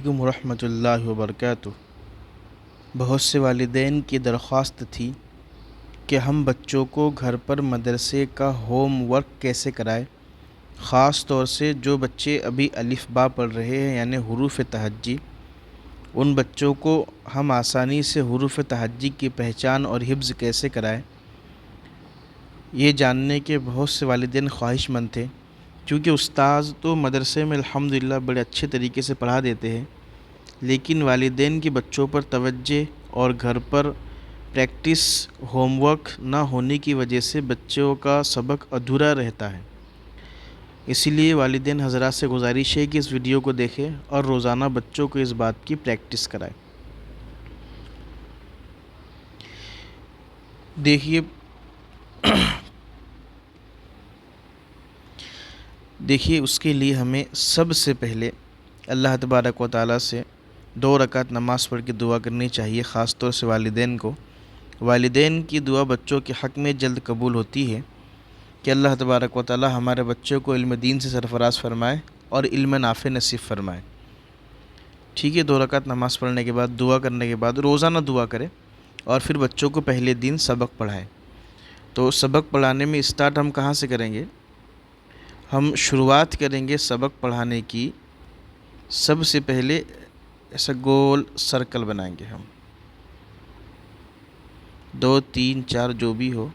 علیکم ورحمۃ اللہ وبرکاتہ۔ بہت سے والدین کی درخواست تھی کہ ہم بچوں کو گھر پر مدرسے کا ہوم ورک کیسے کرائیں، خاص طور سے جو بچے ابھی الف با پڑھ رہے ہیں یعنی حروف تہجی۔ ان بچوں کو ہم آسانی سے حروف تہجی کی پہچان اور حفظ کیسے کرائیں، یہ جاننے کے بہت سے والدین خواہش مند تھے۔ کیونکہ استاذ تو مدرسے میں الحمدللہ بڑے اچھے طریقے سے پڑھا دیتے ہیں، لیکن والدین کی بچوں پر توجہ اور گھر پر پریکٹس ہوم ورک نہ ہونے کی وجہ سے بچوں کا سبق ادھورا رہتا ہے۔ اسی لیے والدین حضرات سے گزارش ہے کہ اس ویڈیو کو دیکھیں اور روزانہ بچوں کو اس بات کی پریکٹس کرائیں۔ دیکھیے اس کے لیے ہمیں سب سے پہلے اللہ تبارک و تعالیٰ سے 2 رکعت نماز پڑھ کے دعا کرنی چاہیے، خاص طور سے والدین کو۔ والدین کی دعا بچوں کے حق میں جلد قبول ہوتی ہے کہ اللہ تبارک و تعالیٰ ہمارے بچوں کو علم دین سے سرفراز فرمائے اور علم نافع نصیب فرمائے۔ ٹھیک ہے، 2 رکعت نماز پڑھنے کے بعد دعا کرنے کے بعد روزانہ دعا کرے اور پھر بچوں کو پہلے دن سبق پڑھائے۔ تو سبق پڑھانے میں اسٹارٹ ہم کہاں سے کریں گے؟ ہم شروعات کریں گے سبق پڑھانے کی، سب سے پہلے ایسا گول سرکل بنائیں گے ہم، 2 3 4 جو بھی ہو۔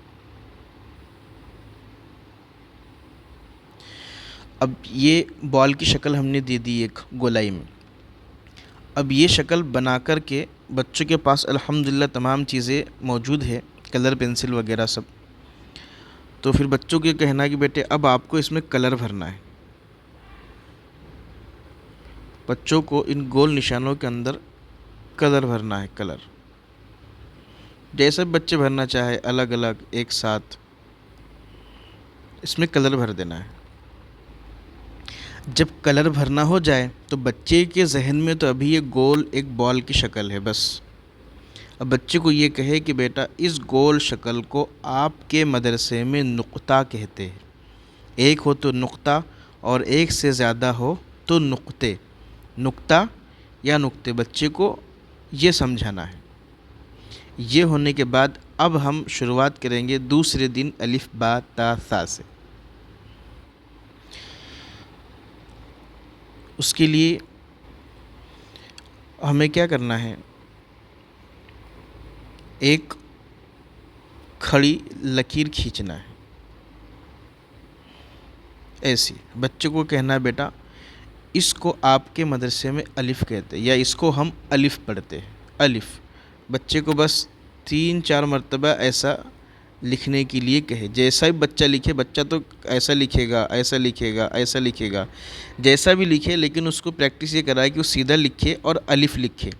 اب یہ بال کی شکل ہم نے دے دی ایک گولائی میں۔ اب یہ شکل بنا کر کے بچوں کے پاس الحمدللہ تمام چیزیں موجود ہے، کلر پینسل وغیرہ سب۔ تو پھر بچوں کو یہ کہنا ہے کہ بیٹے اب آپ کو اس میں کلر بھرنا ہے۔ بچوں کو ان گول نشانوں کے اندر کلر بھرنا ہے، کلر جیسے بچے بھرنا چاہے، الگ الگ ایک ساتھ اس میں کلر بھر دینا ہے۔ جب کلر بھرنا ہو جائے تو بچے کے ذہن میں تو ابھی یہ گول ایک بال کی شکل ہے بس۔ اب بچے کو یہ کہے کہ بیٹا اس گول شکل کو آپ کے مدرسے میں نقطہ کہتے ہیں، ایک ہو تو نقطہ اور ایک سے زیادہ ہو تو نقطے، نقطہ یا نقطے، بچے کو یہ سمجھانا ہے۔ یہ ہونے کے بعد اب ہم شروعات کریں گے دوسرے دن الف با تا ثا سے۔ اس کے لیے ہمیں کیا کرنا ہے؟ ایک کھڑی لکیر کھینچنا ہے، ایسی بچے کو کہنا ہے بیٹا اس کو آپ کے مدرسے میں الف کہتے ہیں یا اس کو ہم الف پڑھتے ہیں، الف۔ بچے کو بس 3 4 مرتبہ ایسا لکھنے کے لیے کہے، جیسا بھی بچہ لکھے، بچہ تو ایسا لکھے گا، ایسا لکھے گا، ایسا لکھے گا، جیسا بھی لکھے، لیکن اس کو پریکٹس یہ کرائے کہ وہ سیدھا لکھے اور الف لکھے۔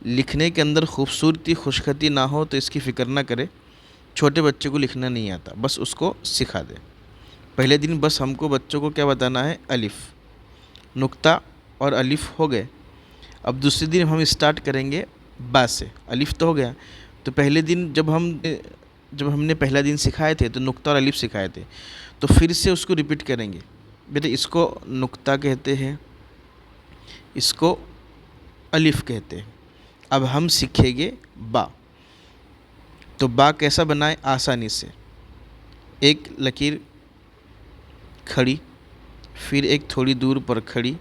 لکھنے کے اندر خوبصورتی خوشخطی نہ ہو تو اس کی فکر نہ کرے، چھوٹے بچے کو لکھنا نہیں آتا، بس اس کو سکھا دے۔ پہلے دن بس ہم کو بچوں کو کیا بتانا ہے؟ الف، نقطہ اور الف ہو گئے۔ اب دوسرے دن ہم اسٹارٹ کریں گے با سے، الف تو ہو گیا، تو پہلے دن جب ہم نے پہلا دن سکھائے تھے تو نقطہ اور الف سکھائے تھے، تو پھر سے اس کو ریپیٹ کریں گے، بیٹے اس کو نقطہ کہتے ہیں، اس کو الف کہتے ہیں۔ اب ہم سیکھیں گے با۔ تو با کیسا بنائیں؟ آسانی سے ایک لکیر کھڑی، پھر ایک تھوڑی دور پر کھڑی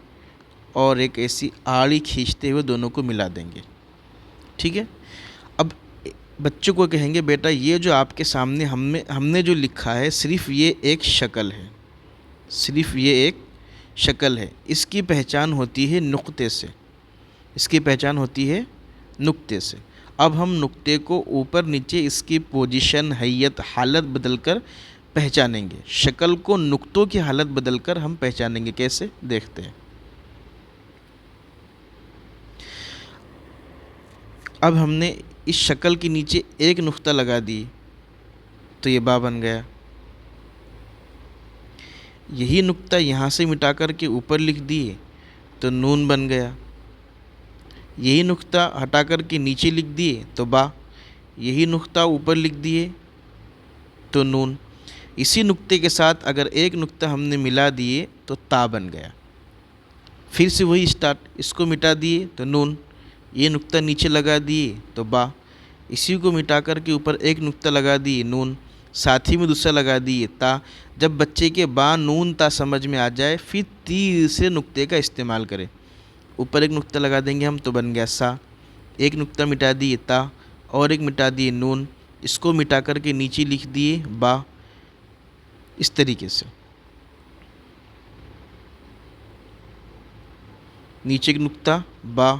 اور ایک ایسی آڑی کھینچتے ہوئے دونوں کو ملا دیں گے۔ ٹھیک ہے، اب بچوں کو کہیں گے بیٹا یہ جو آپ کے سامنے ہم نے جو لکھا ہے صرف یہ ایک شکل ہے، صرف یہ ایک شکل ہے، اس کی پہچان ہوتی ہے نقطے سے، اس کی پہچان ہوتی ہے نقطے سے۔ اب ہم نقطے کو اوپر نیچے اس کی پوزیشن، حیت، حالت بدل کر پہچانیں گے، شکل کو نقطوں کی حالت بدل کر ہم پہچانیں گے۔ کیسے؟ دیکھتے ہیں۔ اب ہم نے اس شکل کے نیچے ایک نقطہ لگا دی تو یہ با بن گیا، یہی نقطہ یہاں سے مٹا کر کے اوپر لکھ دیے تو نون بن گیا، یہی نقطہ ہٹا کر کے نیچے لکھ دیے تو با، یہی نقطہ اوپر لکھ دیے تو نون، اسی نقطے کے ساتھ اگر ایک نقطہ ہم نے ملا دیے تو تا بن گیا۔ پھر سے وہی اسٹارٹ، اس کو مٹا دیے تو نون، یہ نقطہ نیچے لگا دیے تو با، اسی کو مٹا کر کے اوپر ایک نقطہ لگا دیے نون، ساتھ ہی میں دوسرا لگا دیے تا۔ جب بچے کے با نون تا سمجھ میں آ جائے پھر تیسرے نقطے کا استعمال کریں، اوپر ایک نقطہ لگا دیں گے ہم تو بن گیا سا، ایک نقطہ مٹا دیے تا اور ایک مٹا دیے نون، اس کو مٹا کر کے نیچے لکھ دیے با، اس طریقے سے نیچے ایک نقطہ با،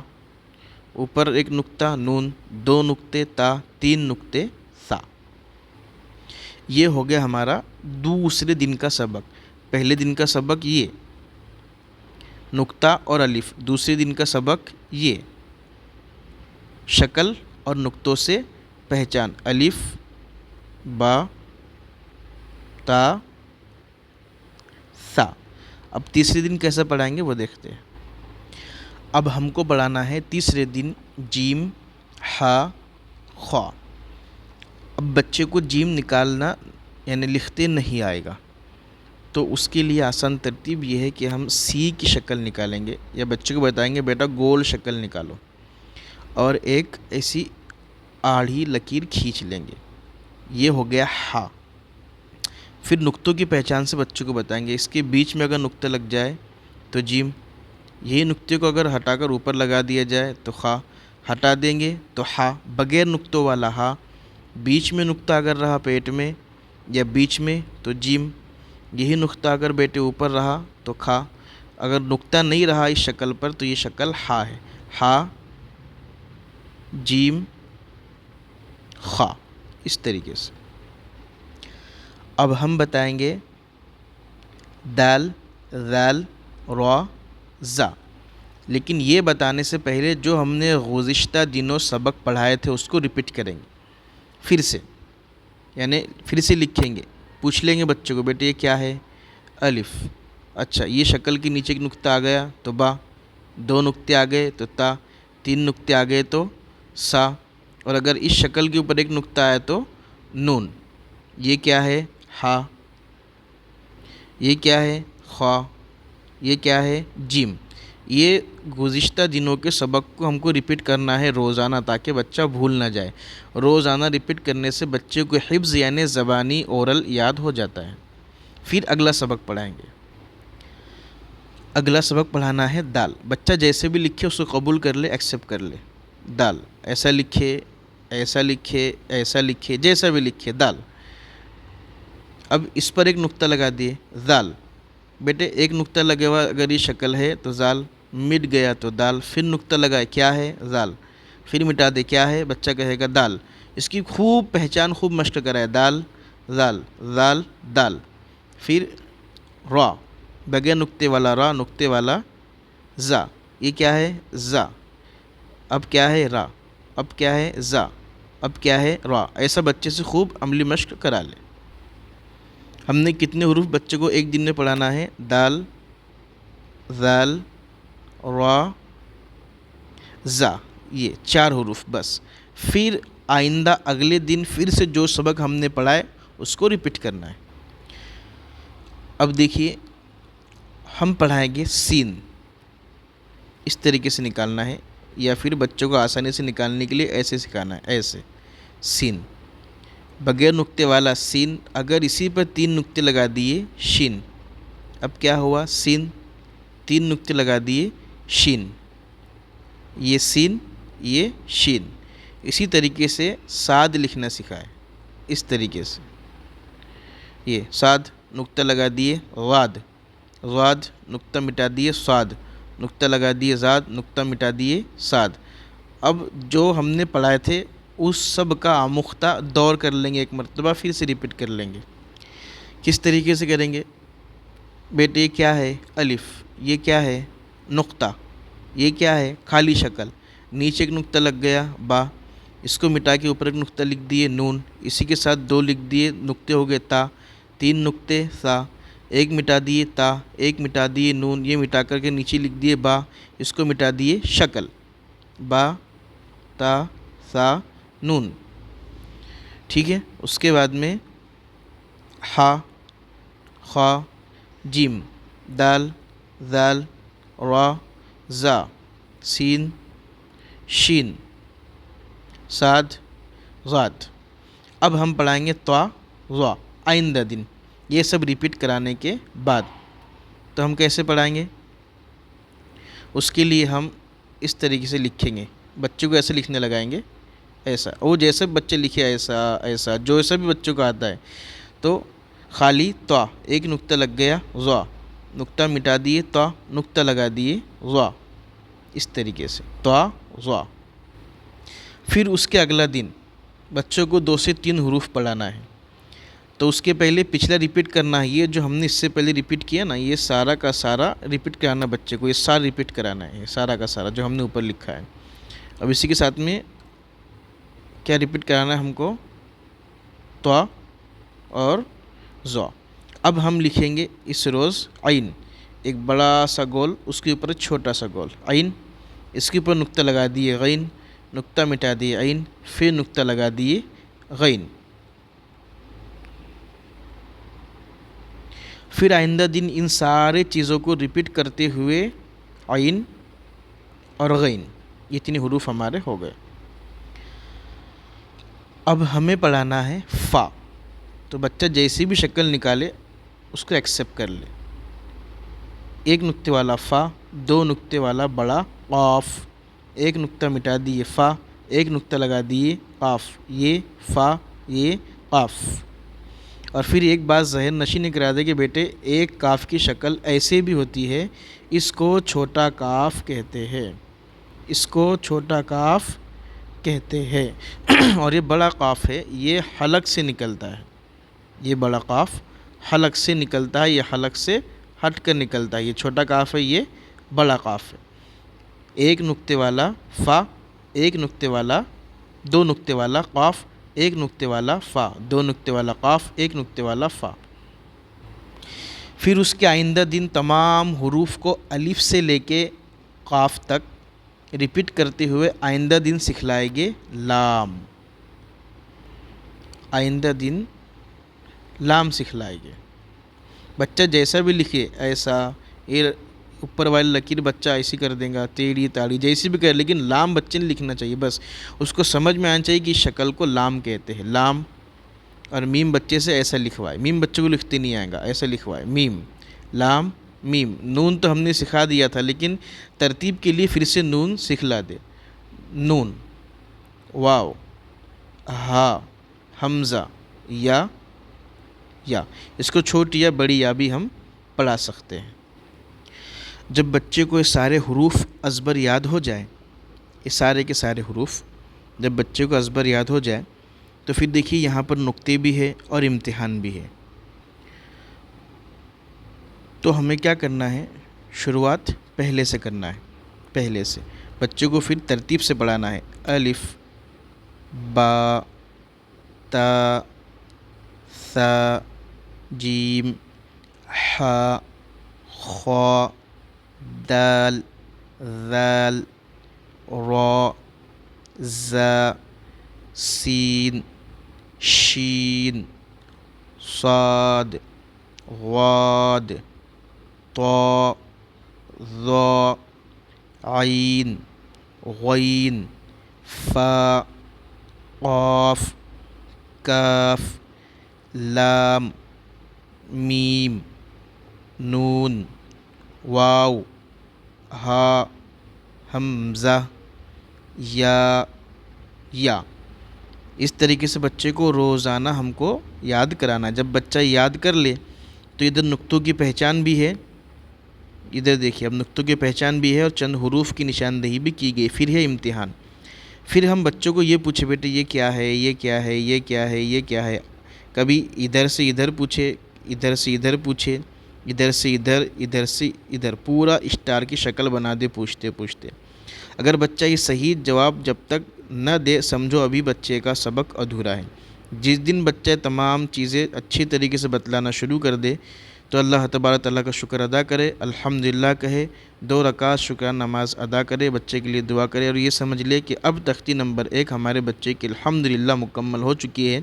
اوپر ایک نقطہ نون، دو نقطے تا، تین نقطے سا۔ یہ ہو گیا ہمارا دوسرے دن کا سبق۔ پہلے دن کا سبق یہ نقطہ اور الف، دوسرے دن کا سبق یہ شکل اور نقطوں سے پہچان، الف با تا سا۔ اب تیسرے دن کیسے پڑھائیں گے وہ دیکھتے ہیں۔ اب ہم کو پڑھانا ہے تیسرے دن جیم ہا خا۔ اب بچے کو جیم نکالنا یعنی لکھتے نہیں آئے گا، تو اس کے لیے آسان ترتیب یہ ہے کہ ہم سی کی شکل نکالیں گے، یا بچے کو بتائیں گے بیٹا گول شکل نکالو، اور ایک ایسی آڑھی لکیر کھینچ لیں گے، یہ ہو گیا ہا۔ پھر نقطوں کی پہچان سے بچوں کو بتائیں گے، اس کے بیچ میں اگر نقطہ لگ جائے تو جیم، یہی نقطے کو اگر ہٹا کر اوپر لگا دیا جائے تو خا، ہٹا دیں گے تو ہا، بغیر نقطوں والا ہا، بیچ میں نقطہ اگر رہا پیٹ میں یا بیچ میں تو جیم، یہی نقطہ اگر بیٹے اوپر رہا تو کھا، اگر نقطہ نہیں رہا اس شکل پر تو یہ شکل ہا ہے، ہا جیم خا، اس طریقے سے۔ اب ہم بتائیں گے دال ذال را زا، لیکن یہ بتانے سے پہلے جو ہم نے گزشتہ دنوں سبق پڑھائے تھے اس کو ریپیٹ کریں گے پھر سے، یعنی پھر سے لکھیں گے، پوچھ لیں گے بچوں کو بیٹے یہ کیا ہے، الف، اچھا یہ شکل کے نیچے ایک نقطہ آ گیا تو با، دو نقطے آ گئے تو تا، تین نقطے آ گئے تو سا، اور اگر اس شکل کے اوپر ایک نقطہ آیا تو نون، یہ کیا ہے ہا، یہ کیا ہے خا، یہ کیا ہے جیم۔ یہ گزشتہ دنوں کے سبق کو ہم کو ریپیٹ کرنا ہے روزانہ تاکہ بچہ بھول نہ جائے، روزانہ ریپیٹ کرنے سے بچے کو حفظ یعنی زبانی اورل یاد ہو جاتا ہے۔ پھر اگلا سبق پڑھائیں گے، اگلا سبق پڑھانا ہے دال۔ بچہ جیسے بھی لکھے اس کو قبول کر لے، ایکسیپٹ کر لے، دال ایسا لکھے، ایسا لکھے، ایسا لکھے، جیسا بھی لکھے دال۔ اب اس پر ایک نقطہ لگا دیے زال، بیٹے ایک نقطہ لگے ہوا اگر یہ شکل ہے تو زال، مٹ گیا تو دال، پھر نقطہ لگائے کیا ہے زال، پھر مٹا دے کیا ہے، بچہ کہے گا دال۔ اس کی خوب پہچان، خوب مشق کرائے، دال زال زال دال۔ پھر را، بغیر نقطے والا را، نقطے والا زا، یہ کیا ہے زا، اب کیا ہے را، اب کیا ہے زا، اب کیا ہے را، ایسا بچے سے خوب عملی مشق کرا لے۔ ہم نے کتنے حروف بچے کو ایک دن میں پڑھانا ہے، دال ذال را زا، یہ 4 حروف بس۔ پھر آئندہ اگلے دن پھر سے جو سبق ہم نے پڑھائے اس کو ریپیٹ کرنا ہے۔ اب دیکھیے ہم پڑھائیں گے سین، اس طریقے سے نکالنا ہے، یا پھر بچوں کو آسانی سے نکالنے کے لیے ایسے سکھانا ہے، ایسے سین، بغیر نقطے والا سین، اگر اسی پر 3 نقطے لگا دیے شین، اب کیا ہوا سین، 3 نقطے لگا دیے شین، یہ سین یہ شین۔ اسی طریقے سے ساد لکھنا سکھائے، اس طریقے سے، یہ ساد نقطہ لگا دیے غاد، غاد نقطہ مٹا دیے ساد، نقطہ لگا دیے زاد، نقطہ مٹا دیے ساد۔ اب جو ہم نے پڑھائے تھے اس سب کا آموختہ دور کر لیں گے، ایک مرتبہ پھر سے ریپیٹ کر لیں گے۔ کس طریقے سے کریں گے، بیٹے یہ کیا ہے الف، یہ کیا ہے نقطہ، یہ کیا ہے خالی شکل، نیچے ایک نقطہ لگ گیا با، اس کو مٹا کے اوپر ایک نقطہ لکھ دیے نون، اسی کے ساتھ 2 لکھ دیے، نقطے ہو گئے تا، 3 نقطے سا، ایک مٹا دیے تا، ایک مٹا دیے نون، یہ مٹا کر کے نیچے لکھ دیے با، اس کو مٹا دیے شکل، با تا سا نون، ٹھیک ہے۔ اس کے بعد میں ہا خا جیم دال ذال را زا سین شین صاد ضاد۔ اب ہم پڑھائیں گے طا ظا آئندہ دن، یہ سب ریپیٹ کرانے کے بعد۔ تو ہم کیسے پڑھائیں گے؟ اس کے لیے ہم اس طریقے سے لکھیں گے، بچوں کو ایسے لکھنے لگائیں گے، ایسا وہ جیسے بچے لکھے ایسا ایسا جو ایسا بھی بچوں کو آتا ہے۔ تو خالی طا ایک نقطہ لگ گیا، ظا نقطہ مٹا دیے، طا نقطہ لگا دیے، ظا، اس طریقے سے طا ظا۔ پھر اس کے اگلا دن بچوں کو 2 سے 3 حروف پڑھانا ہے، تو اس کے پہلے پچھلا ریپیٹ کرنا ہے، یہ جو ہم نے اس سے پہلے ریپیٹ کیا نا، یہ سارا کا سارا ریپیٹ کرانا بچے کو، یہ سارا ریپیٹ کرانا ہے، یہ سارا کا سارا جو ہم نے اوپر لکھا ہے۔ اب اسی کے ساتھ میں کیا ریپیٹ کرانا ہے ہم کو؟ طا اور ظا۔ اب ہم لکھیں گے اس روز عین، ایک بڑا سا گول، اس کے اوپر چھوٹا سا گول، عین، اس کے اوپر نقطہ لگا دیے غین، نقطہ مٹا دیے عین، پھر نقطہ لگا دیے غین۔ پھر آئندہ دن ان سارے چیزوں کو ریپیٹ کرتے ہوئے عین اور غین، یہ 3 حروف ہمارے ہو گئے۔ اب ہمیں پڑھانا ہے فا، تو بچہ جیسی بھی شکل نکالے اس کو ایکسیپٹ کر لے۔ ایک نقطے والا فا، 2 نقطے والا بڑا قاف، ایک نقطہ مٹا دیے فا، ایک نقطہ لگا دیے قاف، یہ فا یہ قاف۔ اور پھر ایک بات ذہن نشین نے کرا دے کہ بیٹے ایک کاف کی شکل ایسے بھی ہوتی ہے، اس کو چھوٹا کاف کہتے ہیں، اس کو چھوٹا کاف کہتے ہیں۔ اور یہ بڑا قاف ہے، یہ حلق سے نکلتا ہے، یہ بڑا قاف حلق سے نکلتا ہے، یہ حلق سے ہٹ کر نکلتا ہے، یہ چھوٹا کاف ہے، یہ بڑا قاف ہے۔ ایک نقطے والا فا، ایک نقطے والا 2 نقطے والا قاف، ایک نقطے والا فا، 2 نقطے والا قاف، ایک نقطے والا فا۔ پھر اس کے آئندہ دن تمام حروف کو الف سے لے کے قاف تک ریپیٹ کرتے ہوئے آئندہ دن سکھلائیں گے لام، آئندہ دن لام سکھلائیں گے۔ بچہ جیسا بھی لکھے ایسا، یہ اوپر والی لکیر بچہ ایسی کر دے گا، ٹیڑھی تاڑھی جیسی بھی کرے، لیکن لام بچے نے لکھنا چاہیے، بس اس کو سمجھ میں آنا چاہیے کہ اس شکل کو لام کہتے ہیں، لام۔ اور میم بچے سے ایسا لکھوائے، میم بچے کو لکھتے نہیں آئے گا، ایسا لکھوائے، میم لام میم۔ نون تو ہم نے سکھا دیا تھا، لیکن ترتیب کے لیے پھر سے نون سکھلا دے، نون، واو، ہا، حمزہ، یا، اس کو چھوٹی یا بڑی یا بھی ہم پڑھا سکتے ہیں۔ جب بچے کو یہ سارے حروف ازبر یاد ہو جائے، یہ سارے کے سارے حروف جب بچے کو ازبر یاد ہو جائے، تو پھر دیکھیے یہاں پر نقطے بھی ہے اور امتحان بھی ہے۔ تو ہمیں کیا کرنا ہے؟ شروعات پہلے سے کرنا ہے، پہلے سے بچے کو پھر ترتیب سے پڑھانا ہے، الف، با، تا، ثا، جیم، حا، خا، دال، ذال، را، زا، سین، شین، صاد، غاد، طا، ظا، عین، غین، فا، قاف، کاف، لام، میم، نون، واو، ہا، حمزہ، یا۔ اس طریقے سے بچے کو روزانہ ہم کو یاد کرانا ہے۔ جب بچہ یاد کر لے تو ادھر نقطوں کی پہچان بھی ہے، ادھر دیکھیے اب نقطوں کی پہچان بھی ہے اور چند حروف کی نشاندہی بھی کی گئی۔ پھر ہے امتحان، پھر ہم بچوں کو یہ پوچھے بیٹے یہ کیا ہے، یہ کیا ہے، یہ کیا ہے، یہ کیا ہے۔ کبھی ادھر سے ادھر پوچھے، ادھر سے ادھر پوچھے، ادھر سے ادھر، ادھر سے ادھر، پورا اسٹار کی شکل بنا دے پوچھتے پوچھتے۔ اگر بچہ یہ صحیح جواب جب تک نہ دے، سمجھو ابھی بچے کا سبق ادھورا ہے۔ جس دن بچہ تمام چیزیں اچھی طریقے سے بتلانا شروع کر دے تو اللہ تبارک تعالیٰ کا شکر ادا کرے، الحمدللہ کہے، 2 رکعت شکرانہ نماز ادا کرے، بچے کے لیے دعا کرے، اور یہ سمجھ لے کہ اب تختی نمبر 1 ہمارے بچے کی الحمدللہ مکمل ہو چکی ہے۔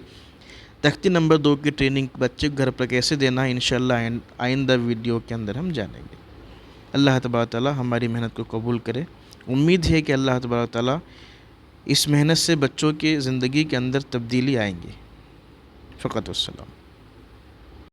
تختی نمبر 2 کی ٹریننگ بچے کو گھر پر کیسے دینا ہے انشاءاللہ آئندہ ویڈیو کے اندر ہم جانیں گے۔ اللہ تبارک تعالیٰ ہماری محنت کو قبول کرے۔ امید ہے کہ اللہ تبارک تعالیٰ اس محنت سے بچوں کی زندگی کے اندر تبدیلی آئیں گی۔ فقط والسلام۔